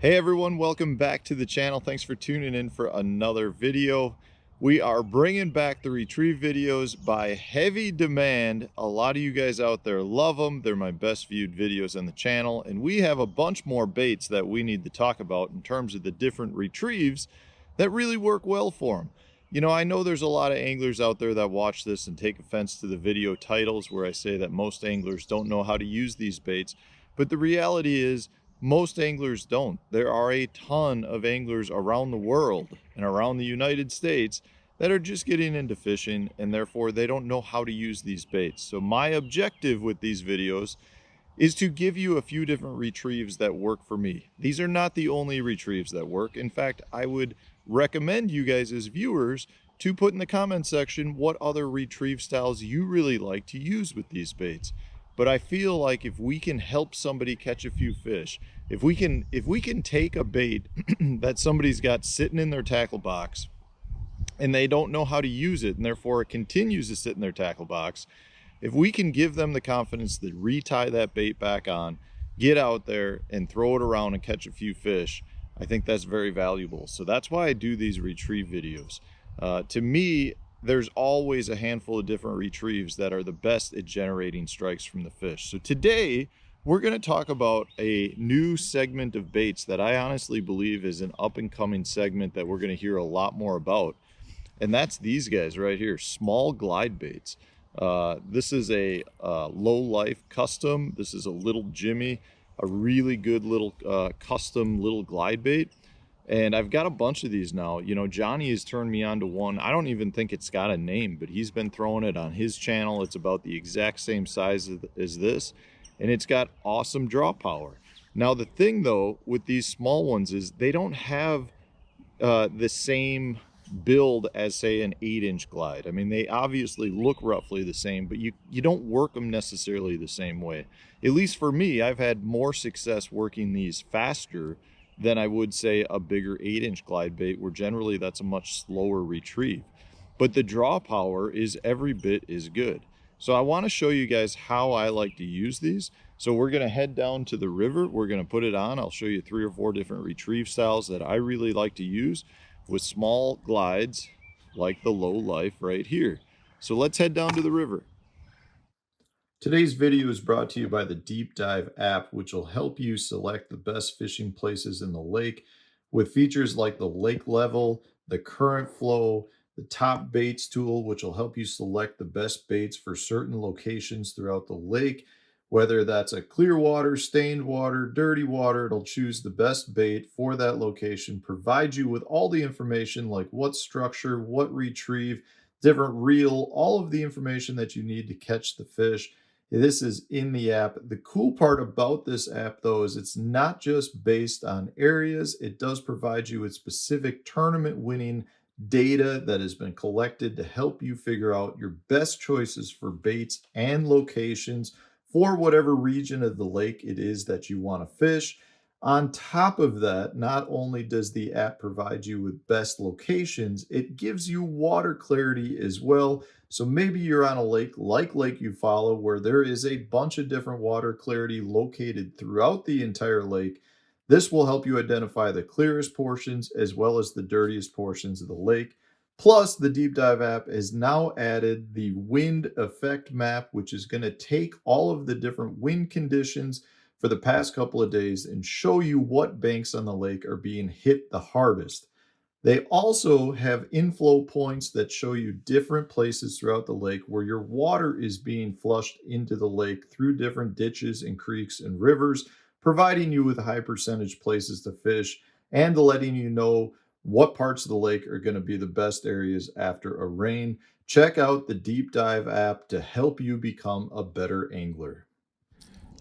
Hey everyone, welcome back to the channel. Thanks for tuning in for another video. We are bringing back the retrieve videos by heavy demand. A lot of you guys out there love them. They're my best viewed videos on the channel, and we have a bunch more baits that we need to talk about in terms of the different retrieves that really work well for them. You know, I know there's a lot of anglers out there that watch this and take offense to the video titles where I say that most anglers don't know how to use these baits, but the reality is most anglers don't. There are a ton of anglers around the world and around the United States that are just getting into fishing, and therefore they don't know how to use these baits. So my objective with these videos is to give you a few different retrieves that work for me. These are not the only retrieves that work. In fact, I would recommend you guys as viewers to put in the comment section what other retrieve styles you really like to use with these baits. But I feel like if we can help somebody catch a few fish, if we can take a bait that somebody's got sitting in their tackle box and they don't know how to use it, and therefore it continues to sit in their tackle box, if we can give them the confidence to retie that bait back on, get out there and throw it around and catch a few fish, I think that's very valuable. So that's why I do these retrieve videos. To me, there's always a handful of different retrieves that are the best at generating strikes from the fish. So today we're going to talk about a new segment of baits that I honestly believe is an up and coming segment that we're going to hear a lot more about. And that's these guys right here, small glide baits. This is a low life custom. This is a little Jimmy, a really good little custom little glide bait. And I've got a bunch of these now. You know, Johnny has turned me on to one. I don't even think it's got a name, but he's been throwing it on his channel. It's about the exact same size as this, and it's got awesome draw power. Now, the thing, though, with these small ones is they don't have the same build as, say, an 8-inch glide. I mean, they obviously look roughly the same, but you don't work them necessarily the same way. At least for me, I've had more success working these faster than I would say a bigger 8-inch glide bait, where generally that's a much slower retrieve. But the draw power is every bit as good. So I want to show you guys how I like to use these. So we're going to head down to the river. We're going to put it on. I'll show you 3 or 4 different retrieve styles that I really like to use with small glides like the low life right here. So let's head down to the river. Today's video is brought to you by the Deep Dive app, which will help you select the best fishing places in the lake with features like the lake level, the current flow, the top baits tool, which will help you select the best baits for certain locations throughout the lake. Whether that's a clear water, stained water, dirty water, it'll choose the best bait for that location, provide you with all the information like what structure, what retrieve, different reel, all of the information that you need to catch the fish. This is in the app. The cool part about this app, though, is it's not just based on areas. It does provide you with specific tournament winning data that has been collected to help you figure out your best choices for baits and locations for whatever region of the lake it is that you want to fish. On top of that, not only does the app provide you with best locations, it gives you water clarity as well. So maybe you're on a lake like Lake Eufaula, where there is a bunch of different water clarity located throughout the entire lake. This will help you identify the clearest portions as well as the dirtiest portions of the lake. Plus, the Deep Dive app has now added the wind effect map, which is going to take all of the different wind conditions for the past couple of days and show you what banks on the lake are being hit the hardest. They also have inflow points that show you different places throughout the lake where your water is being flushed into the lake through different ditches and creeks and rivers, providing you with high percentage places to fish and letting you know what parts of the lake are going to be the best areas after a rain. Check out the Deep Dive app to help you become a better angler.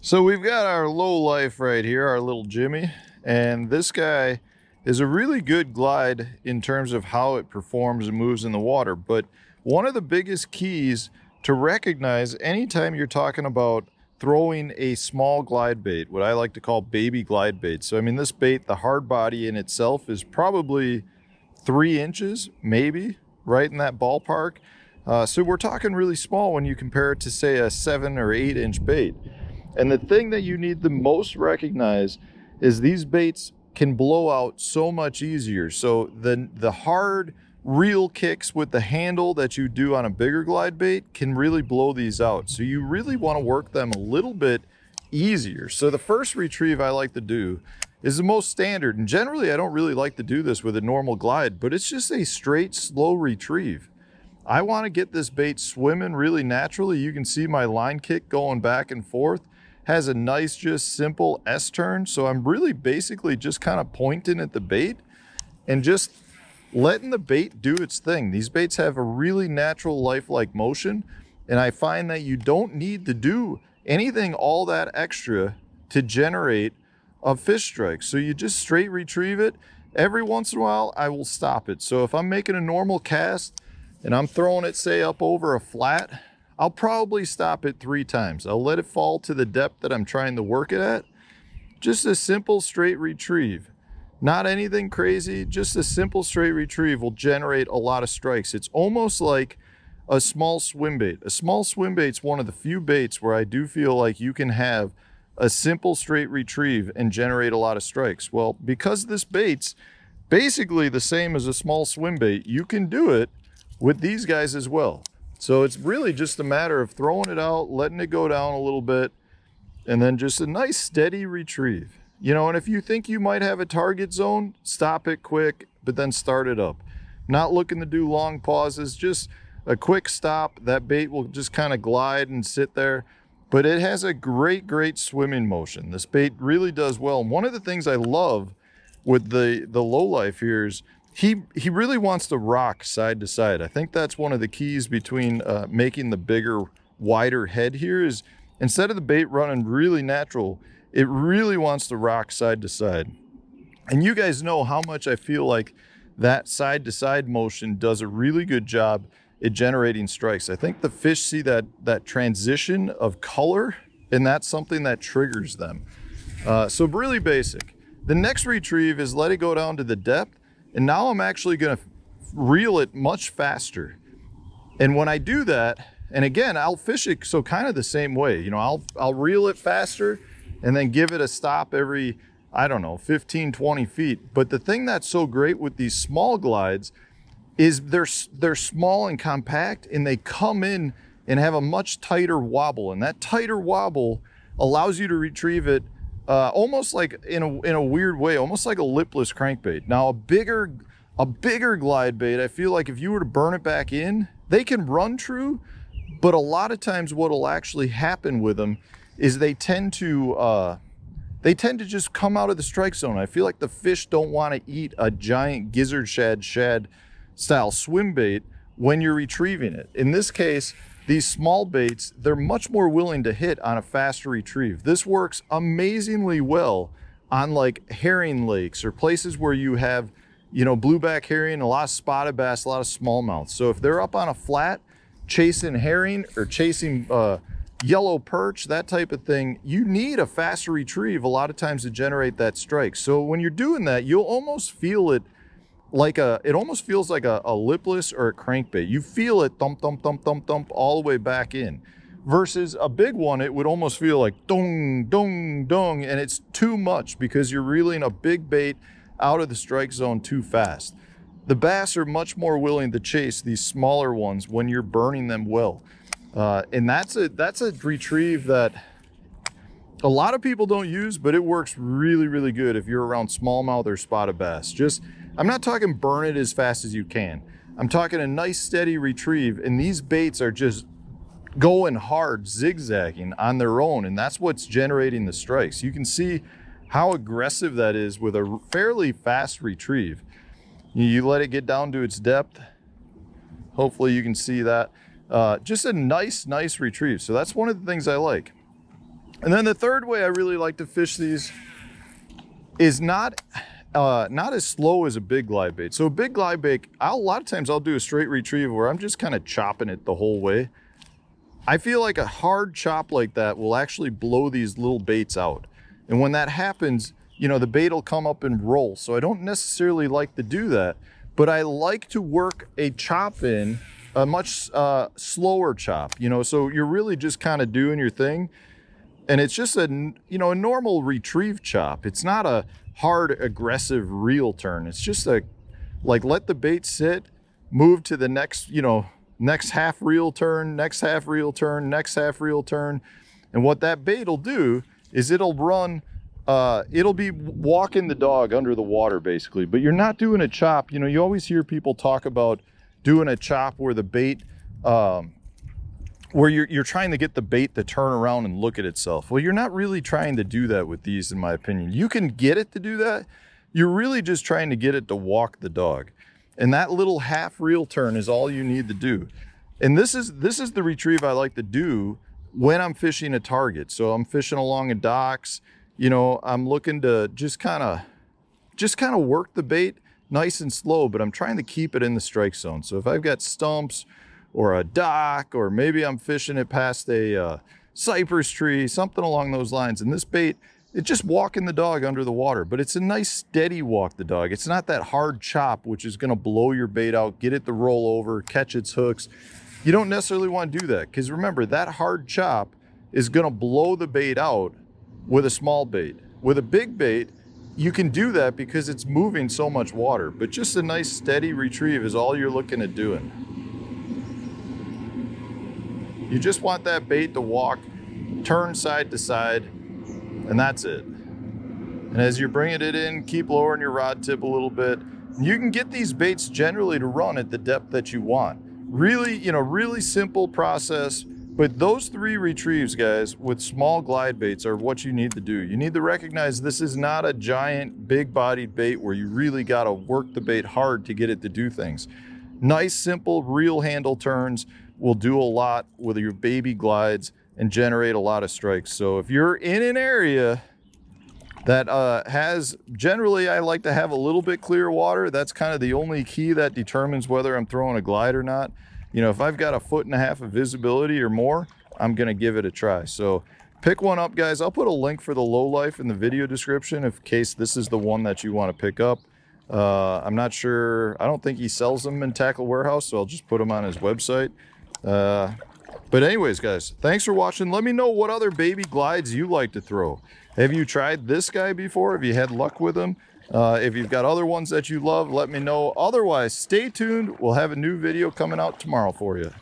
So we've got our low life right here, our little Jimmy, and this guy is a really good glide in terms of how it performs and moves in the water. But one of the biggest keys to recognize anytime you're talking about throwing a small glide bait, what I like to call baby glide bait. So I mean, this bait, the hard body in itself is probably 3 inches, maybe, right in that ballpark. So we're talking really small when you compare it to, say, a 7 or 8 inch bait. And the thing that you need the most recognize is these baits can blow out so much easier. So the hard reel kicks with the handle that you do on a bigger glide bait can really blow these out. So you really want to work them a little bit easier. So the first retrieve I like to do is the most standard. And generally I don't really like to do this with a normal glide, but it's just a straight, slow retrieve. I want to get this bait swimming really naturally. You can see my line kick going back and forth. Has a nice, just simple S-turn. So I'm really basically just kind of pointing at the bait and just letting the bait do its thing. These baits have a really natural lifelike motion, and I find that you don't need to do anything all that extra to generate a fish strike. So you just straight retrieve it. Every once in a while, I will stop it. So if I'm making a normal cast and I'm throwing it, say, up over a flat, I'll probably stop it 3 times. I'll let it fall to the depth that I'm trying to work it at. Just a simple straight retrieve. Not anything crazy, just a simple straight retrieve will generate a lot of strikes. It's almost like a small swim bait. A small swim bait's one of the few baits where I do feel like you can have a simple straight retrieve and generate a lot of strikes. Well, because this bait's basically the same as a small swim bait, you can do it with these guys as well. So it's really just a matter of throwing it out, letting it go down a little bit, and then just a nice steady retrieve. You know, and if you think you might have a target zone, stop it quick, but then start it up. Not looking to do long pauses, just a quick stop. That bait will just kind of glide and sit there, but it has a great, great swimming motion. This bait really does well. And one of the things I love with the lowlife here is he really wants to rock side to side. I think that's one of the keys between making the bigger, wider head here is instead of the bait running really natural, it really wants to rock side to side. And you guys know how much I feel like that side to side motion does a really good job at generating strikes. I think the fish see that transition of color, and that's something that triggers them. So really basic. The next retrieve is let it go down to the depth. And now I'm actually going to reel it much faster. And when I do that, and again, I'll fish it so kind of the same way. You know, I'll reel it faster and then give it a stop every, I don't know, 15, 20 feet. But the thing that's so great with these small glides is they're small and compact, and they come in and have a much tighter wobble. And that tighter wobble allows you to retrieve it almost like in a weird way, almost like a lipless crankbait. Now a bigger glide bait, I feel like if you were to burn it back in, they can run true, but a lot of times what'll actually happen with them is they tend to just come out of the strike zone. I feel like the fish don't want to eat a giant gizzard shad style swim bait when you're retrieving it. In this case, these small baits, they're much more willing to hit on a faster retrieve. This works amazingly well on like herring lakes or places where you have, you know, blueback herring, a lot of spotted bass, a lot of smallmouth. So if they're up on a flat chasing herring or chasing yellow perch, that type of thing, you need a faster retrieve a lot of times to generate that strike. So when you're doing that, you'll almost feel it like it almost feels like a lipless or a crankbait. You feel it thump, thump, thump, thump, thump all the way back in. Versus a big one, it would almost feel like dong, dong, dong, and it's too much because you're reeling a big bait out of the strike zone too fast. The bass are much more willing to chase these smaller ones when you're burning them well. And that's a retrieve that a lot of people don't use, but it works really, really good if you're around smallmouth or spotted bass. I'm not talking burn it as fast as you can. I'm talking a nice steady retrieve, and these baits are just going hard, zigzagging on their own, and that's what's generating the strikes. You can see how aggressive that is with a fairly fast retrieve. You let it get down to its depth. Hopefully you can see that. Just a nice retrieve. So that's one of the things I like. And then the third way I really like to fish these is not as slow as a big glide bait. So a big glide bait, a lot of times I'll do a straight retrieve where I'm just kind of chopping it the whole way. I feel like a hard chop like that will actually blow these little baits out. And when that happens, you know, the bait will come up and roll. So I don't necessarily like to do that, but I like to work a chop in, a much slower chop, you know, so you're really just kind of doing your thing. And it's just a normal retrieve chop. It's not a hard, aggressive reel turn. It's just a, like, let the bait sit, move to the next, you know, next half reel turn, next half reel turn, next half reel turn. And what that bait will do is it'll run, it'll be walking the dog under the water basically, but you're not doing a chop. You know, you always hear people talk about doing a chop where the bait, where you're trying to get the bait to turn around and look at itself. Well, you're not really trying to do that with these, in my opinion. You can get it to do that. You're really just trying to get it to walk the dog. And that little half reel turn is all you need to do. And this is the retrieve I like to do when I'm fishing a target. So I'm fishing along a docks, you know, I'm looking to just kind of work the bait nice and slow, but I'm trying to keep it in the strike zone. So if I've got stumps or a dock, or maybe I'm fishing it past a cypress tree, something along those lines, and this bait, it's just walking the dog under the water, but it's a nice steady walk the dog. It's not that hard chop, which is gonna blow your bait out, get it to roll over, catch its hooks. You don't necessarily want to do that, because remember, that hard chop is gonna blow the bait out with a small bait. With a big bait, you can do that because it's moving so much water, but just a nice steady retrieve is all you're looking at doing. You just want that bait to walk, turn side to side, and that's it. And as you're bringing it in, keep lowering your rod tip a little bit. You can get these baits generally to run at the depth that you want. Really, you know, really simple process, but those 3 retrieves, guys, with small glide baits are what you need to do. You need to recognize this is not a giant, big-bodied bait where you really got to work the bait hard to get it to do things. Nice, simple reel handle turns will do a lot with your baby glides and generate a lot of strikes. So if you're in an area that has, generally I like to have a little bit clear water, that's kind of the only key that determines whether I'm throwing a glide or not. You know, if I've got 1.5 feet of visibility or more, I'm gonna give it a try. So pick one up, guys. I'll put a link for the low life in the video description in case this is the one that you want to pick up. I'm not sure, I don't think he sells them in Tackle Warehouse, so I'll just put them on his website. But anyways, guys, thanks for watching. Let me know what other baby glides you like to throw. Have you tried this guy before? Have you had luck with him? If you've got other ones that you love, let me know. Otherwise, stay tuned. We'll have a new video coming out tomorrow for you.